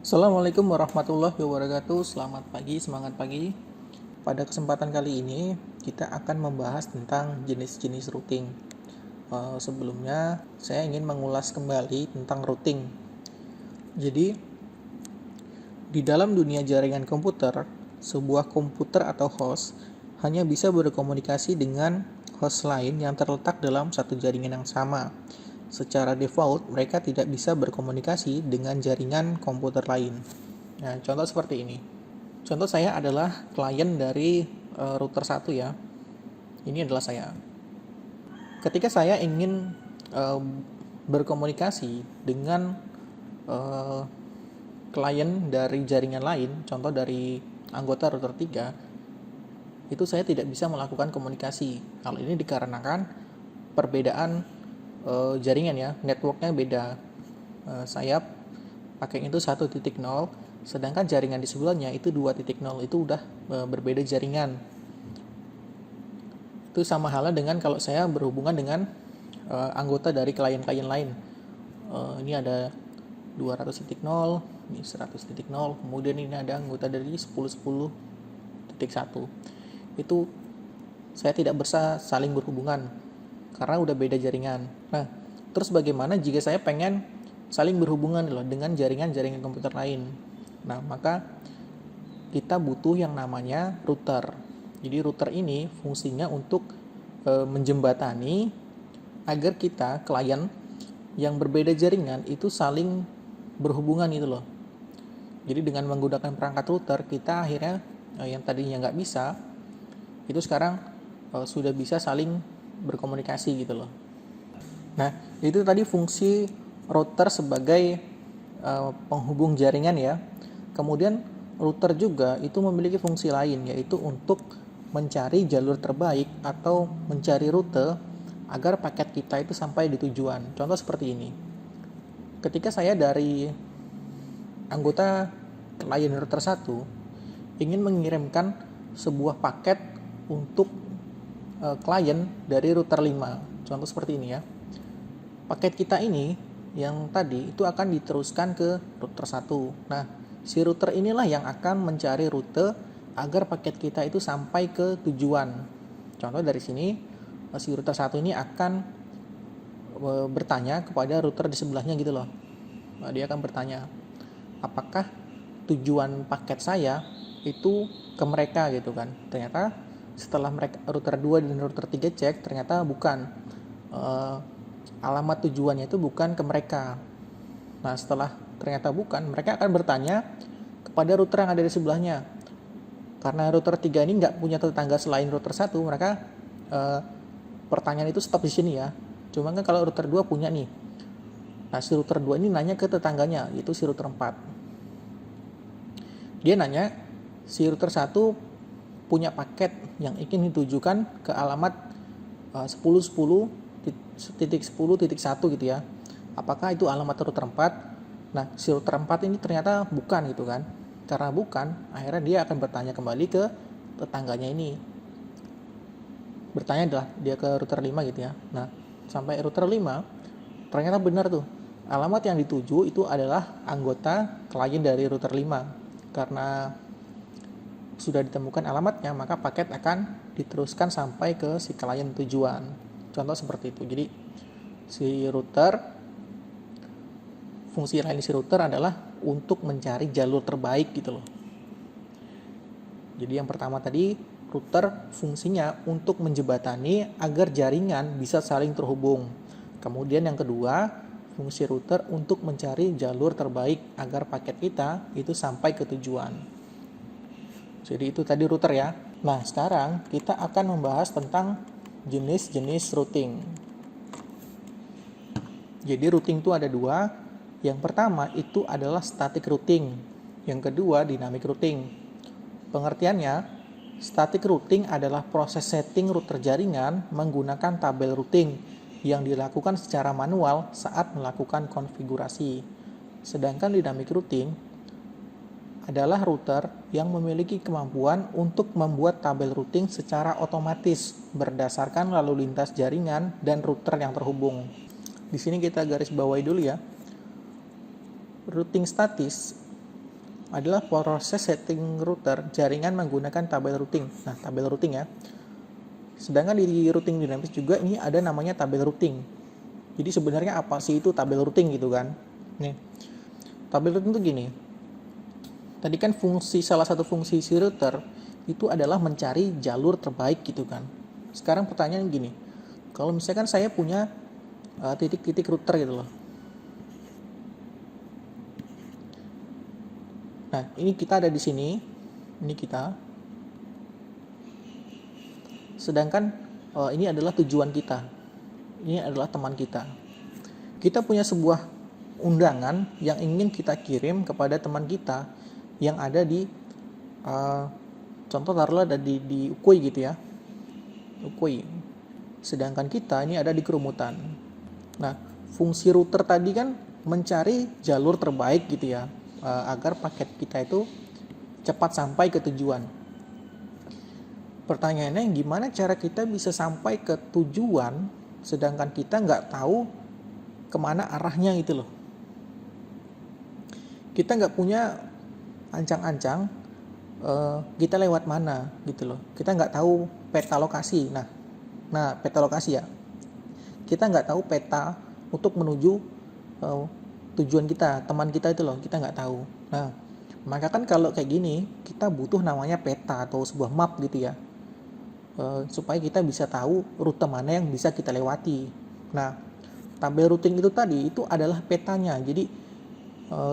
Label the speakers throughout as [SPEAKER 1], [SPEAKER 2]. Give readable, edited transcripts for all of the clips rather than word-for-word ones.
[SPEAKER 1] Assalamualaikum warahmatullahi wabarakatuh. Selamat pagi, semangat pagi. Pada kesempatan kali ini kita akan membahas tentang jenis-jenis routing. Sebelumnya saya ingin mengulas kembali tentang routing. Jadi di dalam dunia jaringan komputer, sebuah komputer atau host hanya bisa berkomunikasi dengan host lain yang terletak dalam satu jaringan yang sama. Secara default, mereka tidak bisa berkomunikasi dengan jaringan komputer lain. Nah, contoh seperti ini. Contoh saya adalah klien dari router 1 ya. Ini adalah saya. Ketika saya ingin berkomunikasi dengan klien dari jaringan lain, contoh dari anggota router 3, itu saya tidak bisa melakukan komunikasi. Hal ini dikarenakan perbedaan jaringan ya, networknya beda. Saya pakai itu 1.0, sedangkan jaringan di sebelahnya itu 2.0, itu udah berbeda jaringan. Itu sama halnya dengan kalau saya berhubungan dengan anggota dari klien-klien lain. Ini ada 200.0, ini 100.0, kemudian ini ada anggota dari 10.10.1. Itu saya tidak bisa saling berhubungan karena udah beda jaringan. Nah, terus bagaimana jika saya pengen saling berhubungan dengan jaringan-jaringan komputer lain? Nah, maka kita butuh yang namanya router. Jadi router ini fungsinya untuk menjembatani agar kita, klien yang berbeda jaringan itu saling berhubungan gitu loh. Jadi dengan menggunakan perangkat router, kita akhirnya yang tadinya nggak bisa, itu sekarang sudah bisa saling berkomunikasi gitu loh. Nah, itu tadi fungsi router sebagai penghubung jaringan ya. Kemudian router juga itu memiliki fungsi lain, yaitu untuk mencari jalur terbaik atau mencari rute agar paket kita itu sampai di tujuan. Contoh seperti ini. Ketika saya dari anggota klien router 1 ingin mengirimkan sebuah paket untuk klien dari router 5. Contoh seperti ini ya. Paket kita ini yang tadi itu akan diteruskan ke router 1. Nah, si router inilah yang akan mencari rute agar paket kita itu sampai ke tujuan. Contoh dari sini, si router 1 ini akan bertanya kepada router di sebelahnya gitu loh. Dia akan bertanya, apakah tujuan paket saya itu ke mereka gitu kan. Ternyata setelah mereka router 2 dan router 3 cek, ternyata bukan. Alamat tujuannya itu bukan ke mereka. Nah, setelah ternyata bukan, mereka akan bertanya kepada router yang ada di sebelahnya. Karena router 3 ini nggak punya tetangga selain router 1, mereka pertanyaan itu stop di sini ya. Cuma kan kalau router 2 punya nih. Nah, si router 2 ini nanya ke tetangganya, yaitu si router 4. Dia nanya, si router 1 punya paket yang ingin ditujukan ke alamat 10.10.10.1 gitu ya. Apakah itu alamat router 4? Nah, si router 4 ini ternyata bukan gitu kan. Karena bukan, akhirnya dia akan bertanya kembali ke tetangganya ini. Bertanya adalah dia ke router 5 gitu ya. Nah, sampai router 5 ternyata benar tuh. Alamat yang dituju itu adalah anggota klien dari router 5. Karena sudah ditemukan alamatnya, maka paket akan diteruskan sampai ke si klien tujuan. Contoh seperti itu. Jadi si router, fungsi lain si router adalah untuk mencari jalur terbaik gitu loh. Jadi yang pertama tadi, router fungsinya untuk menjembatani agar jaringan bisa saling terhubung. Kemudian yang kedua, fungsi router untuk mencari jalur terbaik agar paket kita itu sampai ke tujuan. Jadi itu tadi router ya. Nah, sekarang kita akan membahas tentang jenis-jenis routing. Jadi routing itu ada dua. Yang pertama itu adalah static routing. Yang kedua dynamic routing. Pengertiannya, static routing adalah proses setting router jaringan menggunakan tabel routing yang dilakukan secara manual saat melakukan konfigurasi. Sedangkan dynamic routing adalah router yang memiliki kemampuan untuk membuat tabel routing secara otomatis berdasarkan lalu lintas jaringan dan router yang terhubung. Di sini kita garis bawahi dulu ya. Routing statis adalah proses setting router jaringan menggunakan tabel routing. Nah, tabel routing ya. Sedangkan di routing dynamics juga ini ada namanya tabel routing. Jadi sebenarnya apa sih itu tabel routing gitu kan? Nih, tabel routing itu gini. Tadi kan salah satu fungsi si router itu adalah mencari jalur terbaik gitu kan. Sekarang pertanyaan gini, kalau misalkan saya punya titik-titik router gitu loh. Nah, ini kita ada di sini, ini kita. Sedangkan ini adalah tujuan kita, ini adalah teman kita. Kita punya sebuah undangan yang ingin kita kirim kepada teman kita yang ada di contoh taruhlah ada di Ukui gitu ya, Ukui. Sedangkan kita ini ada di Kerumutan. Nah, fungsi router tadi kan mencari jalur terbaik gitu ya, agar paket kita itu cepat sampai ke tujuan. Pertanyaannya, gimana cara kita bisa sampai ke tujuan sedangkan kita nggak tahu kemana arahnya gitu loh. Kita nggak punya ancang-ancang kita lewat mana gitu loh. Kita nggak tahu peta lokasi. Nah peta lokasi ya. Kita nggak tahu peta untuk menuju tujuan kita, teman kita itu loh, kita nggak tahu. Nah, maka kan kalau kayak gini, kita butuh namanya peta atau sebuah map gitu ya, supaya kita bisa tahu rute mana yang bisa kita lewati. Nah, tabel routing itu tadi, itu adalah petanya. Jadi,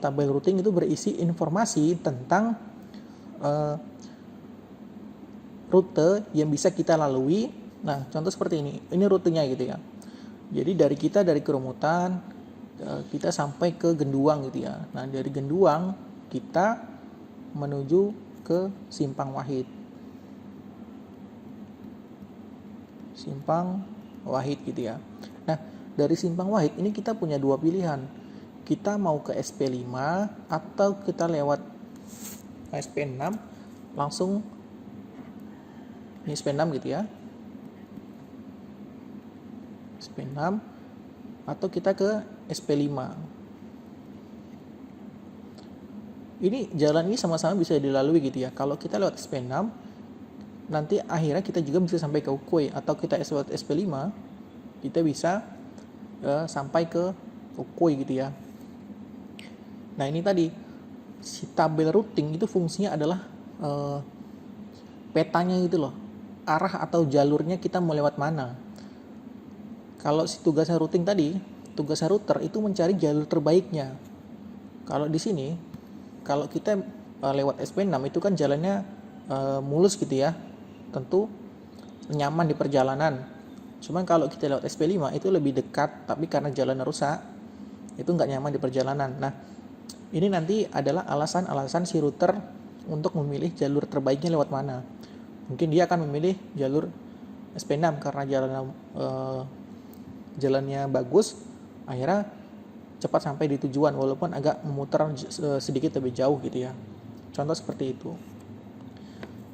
[SPEAKER 1] tabel routing itu berisi informasi tentang rute yang bisa kita lalui. Nah, contoh seperti ini rutenya gitu ya. Jadi dari Kerumutan, kita sampai ke Genduang gitu ya. Nah, dari Genduang kita menuju ke Simpang Wahid. Simpang Wahid gitu ya. Nah, dari Simpang Wahid ini kita punya dua pilihan. Kita mau ke SP5 atau kita lewat SP6 langsung ini SP6 gitu ya. SP6 atau kita ke SP5. Ini jalan ini sama-sama bisa dilalui gitu ya. Kalau kita lewat SP6, nanti akhirnya kita juga bisa sampai ke Ukui, atau kita lewat SP5, kita bisa sampai ke Ukui gitu ya. Nah, ini tadi si tabel routing itu fungsinya adalah petanya gitu loh. Arah atau jalurnya kita mau lewat mana. Kalau si tugasnya routing tadi, tugasnya router itu mencari jalur terbaiknya. Kalau di sini, kalau kita lewat SP6 itu kan jalannya mulus gitu ya, tentu nyaman di perjalanan. Cuman kalau kita lewat SP5 itu lebih dekat, tapi karena jalannya rusak, itu nggak nyaman di perjalanan. Nah, ini nanti adalah alasan-alasan si router untuk memilih jalur terbaiknya lewat mana. Mungkin dia akan memilih jalur SP6 karena jalannya bagus, akhirnya cepat sampai di tujuan walaupun agak memutar sedikit lebih jauh gitu ya. Contoh seperti itu.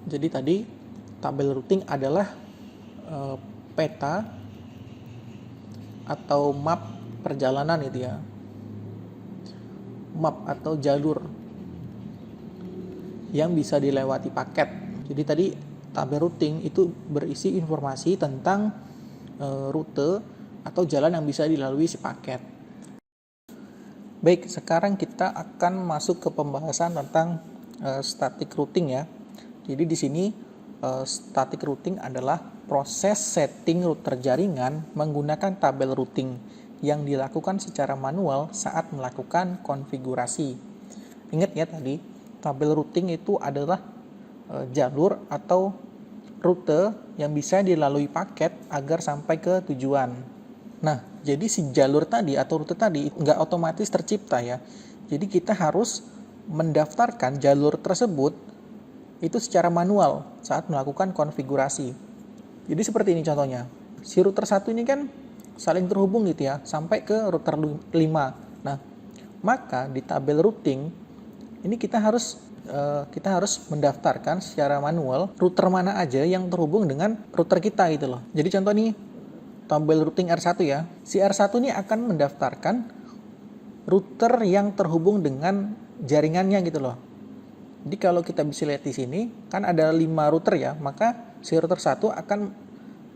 [SPEAKER 1] Jadi tadi tabel routing adalah peta atau map perjalanan itu ya. Map atau jalur yang bisa dilewati paket. Jadi tadi tabel routing itu berisi informasi tentang rute atau jalan yang bisa dilalui si paket. Baik, sekarang kita akan masuk ke pembahasan tentang static routing ya. Jadi di sini static routing adalah proses setting router jaringan menggunakan tabel routing yang dilakukan secara manual saat melakukan konfigurasi. Ingat ya tadi, tabel routing itu adalah jalur atau rute yang bisa dilalui paket agar sampai ke tujuan. Nah, jadi si jalur tadi atau rute tadi nggak otomatis tercipta ya. Jadi kita harus mendaftarkan jalur tersebut itu secara manual saat melakukan konfigurasi. Jadi seperti ini contohnya. Si router 1 ini kan saling terhubung gitu ya, sampai ke router 5. Nah, maka di tabel routing ini kita harus mendaftarkan secara manual router mana aja yang terhubung dengan router kita gitu loh. Jadi contoh nih, tabel routing R1 ya. Si R1 ini akan mendaftarkan router yang terhubung dengan jaringannya gitu loh. Jadi kalau kita bisa lihat di sini, kan ada 5 router ya, maka si router 1 akan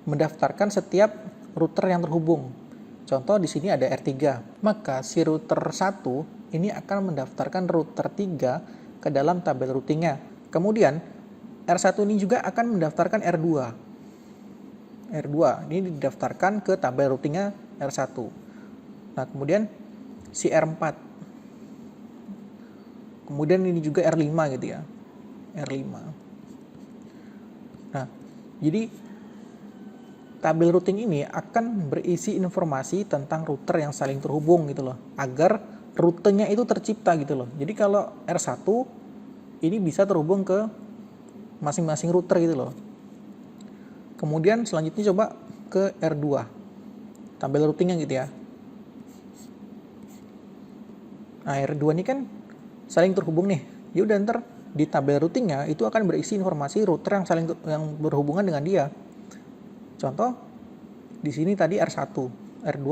[SPEAKER 1] mendaftarkan setiap router yang terhubung. Contoh di sini ada R3, maka si router 1 ini akan mendaftarkan router 3 ke dalam tabel routingnya. Kemudian R1 ini juga akan mendaftarkan R2. R2 ini didaftarkan ke tabel routingnya R1. Nah, kemudian si R4. Kemudian ini juga R5 gitu ya. R5. Nah, jadi tabel routing ini akan berisi informasi tentang router yang saling terhubung gitu loh, agar rutenya itu tercipta gitu loh. Jadi kalau R1 ini bisa terhubung ke masing-masing router gitu loh. Kemudian selanjutnya coba ke R2, tabel routingnya gitu ya. Nah, R2 ini kan saling terhubung nih. Ya udah, ntar di tabel routingnya itu akan berisi informasi router yang berhubungan dengan dia. Contoh di sini tadi R1, R2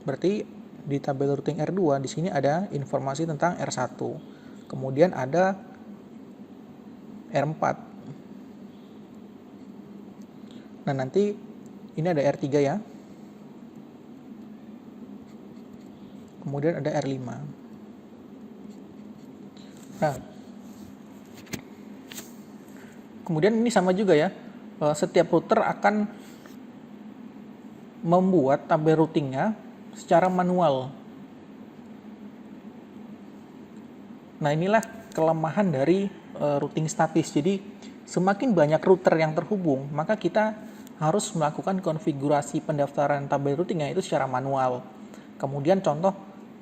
[SPEAKER 1] berarti di tabel routing R2 di sini ada informasi tentang R1. Kemudian ada R4. Nah, nanti ini ada R3 ya. Kemudian ada R5. Nah, kemudian ini sama juga ya. Setiap router akan membuat tabel routingnya secara manual. Nah, inilah kelemahan dari routing statis. Jadi semakin banyak router yang terhubung, maka kita harus melakukan konfigurasi pendaftaran tabel routingnya itu secara manual. Kemudian contoh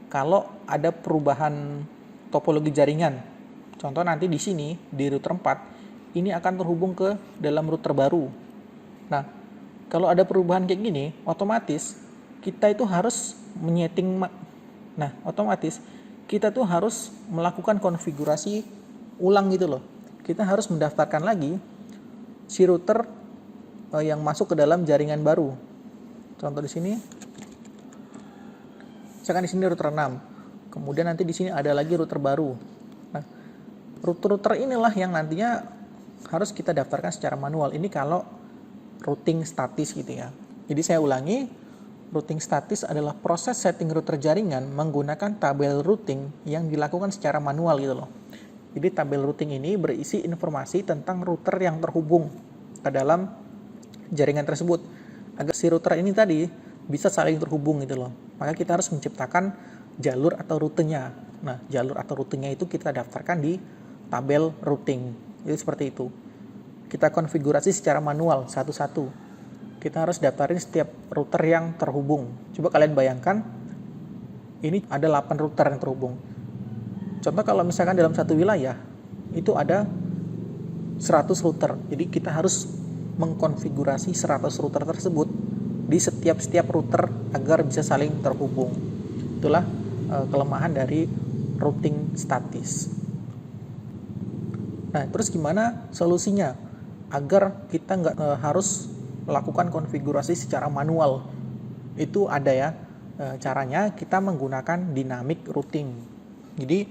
[SPEAKER 1] kalau ada perubahan topologi jaringan, contoh nanti di sini di router 4 ini akan terhubung ke dalam router baru. Nah, kalau ada perubahan kayak gini, otomatis kita itu harus otomatis kita tuh harus melakukan konfigurasi ulang gitu loh. Kita harus mendaftarkan lagi si router yang masuk ke dalam jaringan baru. Contoh di sini, misalkan di sini router 6. Kemudian nanti di sini ada lagi router baru. Nah, router-router inilah yang nantinya harus kita daftarkan secara manual. Ini kalau routing statis gitu ya. Jadi saya ulangi, routing statis adalah proses setting router jaringan menggunakan tabel routing yang dilakukan secara manual gitu loh. Jadi tabel routing ini berisi informasi tentang router yang terhubung ke dalam jaringan tersebut, agar si router ini tadi bisa saling terhubung gitu loh. Maka kita harus menciptakan jalur atau rutenya. Nah, jalur atau rutenya itu kita daftarkan di tabel routing. Jadi seperti itu. Kita konfigurasi secara manual satu-satu. Kita harus daftarin setiap router yang terhubung. Coba kalian bayangkan, ini ada 8 router yang terhubung. Contoh kalau misalkan dalam satu wilayah, itu ada 100 router. Jadi kita harus mengkonfigurasi 100 router tersebut di setiap router agar bisa saling terhubung. Itulah kelemahan dari routing statis. Nah, terus gimana solusinya? Agar kita nggak harus melakukan konfigurasi secara manual. Itu ada ya caranya, kita menggunakan dynamic routing. Jadi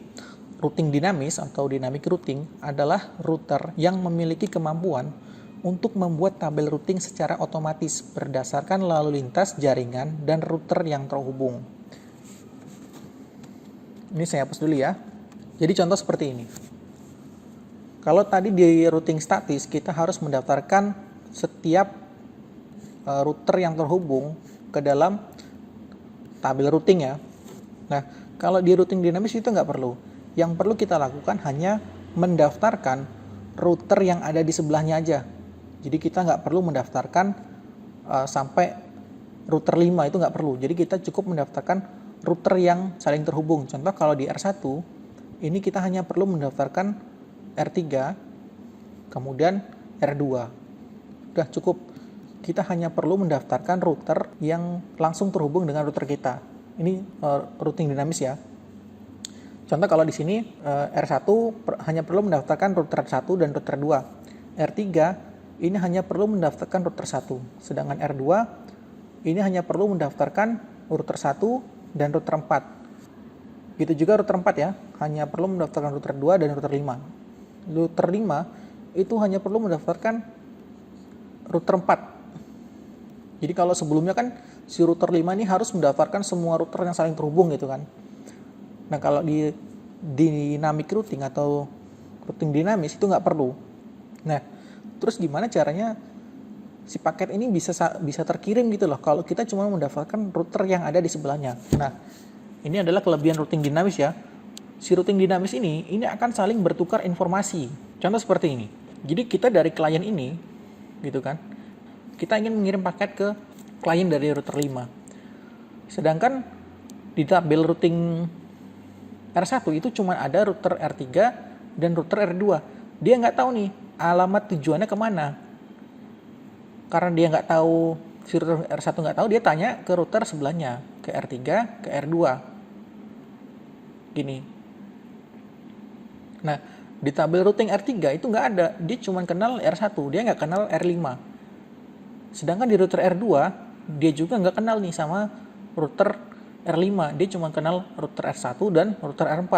[SPEAKER 1] routing dinamis atau dynamic routing adalah router yang memiliki kemampuan untuk membuat tabel routing secara otomatis berdasarkan lalu lintas jaringan dan router yang terhubung. Ini saya hapus dulu ya. Jadi contoh seperti ini. Kalau tadi di routing statis kita harus mendaftarkan setiap router yang terhubung ke dalam tabel routing ya. Nah, kalau di routing dinamis itu nggak perlu. Yang perlu kita lakukan hanya mendaftarkan router yang ada di sebelahnya aja. Jadi kita nggak perlu mendaftarkan sampai router 5, itu nggak perlu. Jadi kita cukup mendaftarkan router yang saling terhubung. Contoh kalau di R1, ini kita hanya perlu mendaftarkan R3, kemudian R2. Udah cukup. Kita hanya perlu mendaftarkan router yang langsung terhubung dengan router kita. Ini routing dinamis ya. Contoh kalau di sini R1 hanya perlu mendaftarkan router 1 dan router 2. R3 ini hanya perlu mendaftarkan router 1. Sedangkan R2 ini hanya perlu mendaftarkan router 1 dan router 4. Gitu juga router 4 ya, hanya perlu mendaftarkan router 2 dan router 5. router 5 itu hanya perlu mendaftarkan router 4. Jadi kalau sebelumnya kan si router 5 ini harus mendaftarkan semua router yang saling terhubung gitu kan. Nah kalau di dynamic routing atau routing dinamis itu nggak perlu. Nah terus gimana caranya si paket ini bisa terkirim gitu loh kalau kita cuma mendaftarkan router yang ada di sebelahnya. Nah ini adalah kelebihan routing dinamis ya. Si routing dinamis ini akan saling bertukar informasi. Contoh seperti ini. Jadi kita dari klien ini gitu kan, kita ingin mengirim paket ke klien dari router 5. Sedangkan di tabel routing R1 itu cuma ada router R3 dan router R2. Dia nggak tahu nih alamat tujuannya kemana. Karena dia nggak tahu, si router R1 nggak tahu, dia tanya ke router sebelahnya, ke R3, ke R2. Gini. Nah, di tabel routing R3 itu nggak ada, dia cuma kenal R1, dia nggak kenal R5. Sedangkan di router R2, dia juga nggak kenal nih sama router R5, dia cuma kenal router R1 dan router R4.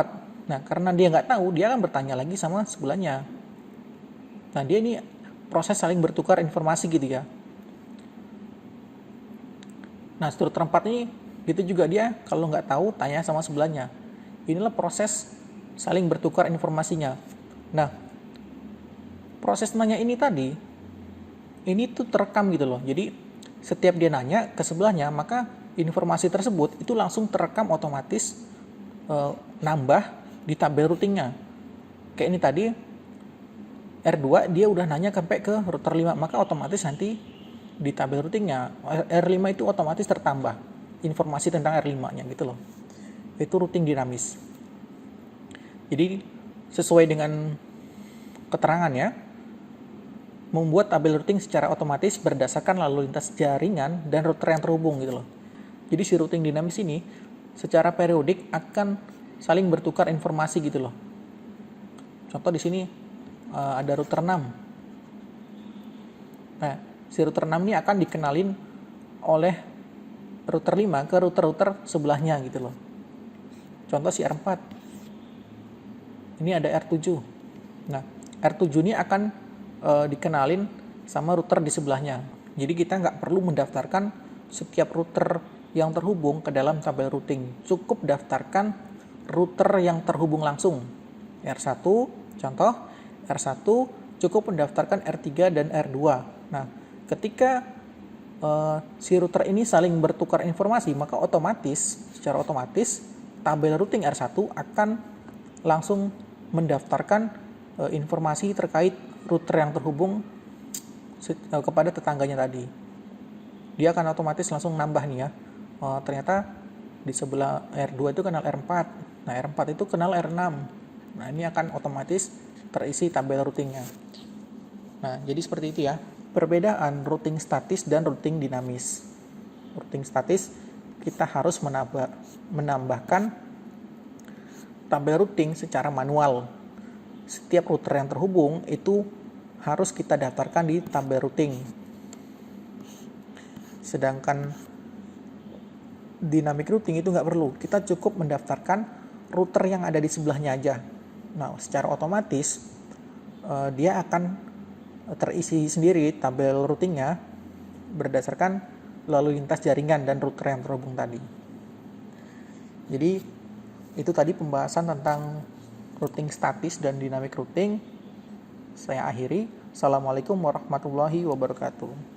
[SPEAKER 1] Nah, karena dia nggak tahu, dia akan bertanya lagi sama sebelahnya. Nah, dia ini proses saling bertukar informasi gitu ya. Nah, router 4 ini gitu juga, dia kalau nggak tahu, tanya sama sebelahnya. Inilah proses saling bertukar informasinya. Nah, proses nanya ini tadi, ini tuh terekam gitu loh. Jadi, setiap dia nanya ke sebelahnya, maka informasi tersebut itu langsung terekam otomatis nambah di tabel routingnya. Kayak ini tadi, R2 dia udah nanya sampai ke router 5, maka otomatis nanti di tabel routingnya, R5 itu otomatis tertambah informasi tentang R5-nya gitu loh. Itu routing dinamis. Jadi sesuai dengan keterangannya, membuat tabel routing secara otomatis berdasarkan lalu lintas jaringan dan router yang terhubung gitu loh. Jadi si routing dinamis ini secara periodik akan saling bertukar informasi gitu loh. Contoh di sini ada router 6. Nah, si router 6 ini akan dikenalin oleh router 5 ke router-router sebelahnya gitu loh. Contoh si R4. Ini ada R7. Nah, R7 ini akan dikenalin sama router di sebelahnya. Jadi kita nggak perlu mendaftarkan setiap router yang terhubung ke dalam tabel routing. Cukup daftarkan router yang terhubung langsung. R1, contoh, R1 cukup mendaftarkan R3 dan R2. Nah, ketika si router ini saling bertukar informasi, maka secara otomatis, tabel routing R1 akan langsung mendaftarkan informasi terkait router yang terhubung kepada tetangganya tadi. Dia akan otomatis langsung nambah nih ya. Ternyata di sebelah R2 itu kenal R4. Nah, R4 itu kenal R6. Nah, ini akan otomatis terisi tabel routingnya. Nah, jadi seperti itu ya. Perbedaan routing statis dan routing dinamis. Routing statis kita harus menambahkan tabel routing secara manual. Setiap router yang terhubung itu harus kita daftarkan di tabel routing. Sedangkan dynamic routing itu nggak perlu. Kita cukup mendaftarkan router yang ada di sebelahnya aja. Nah, secara otomatis dia akan terisi sendiri tabel routingnya berdasarkan lalu lintas jaringan dan router yang terhubung tadi. Jadi itu tadi pembahasan tentang routing statis dan dynamic routing. Saya akhiri. Assalamualaikum warahmatullahi wabarakatuh.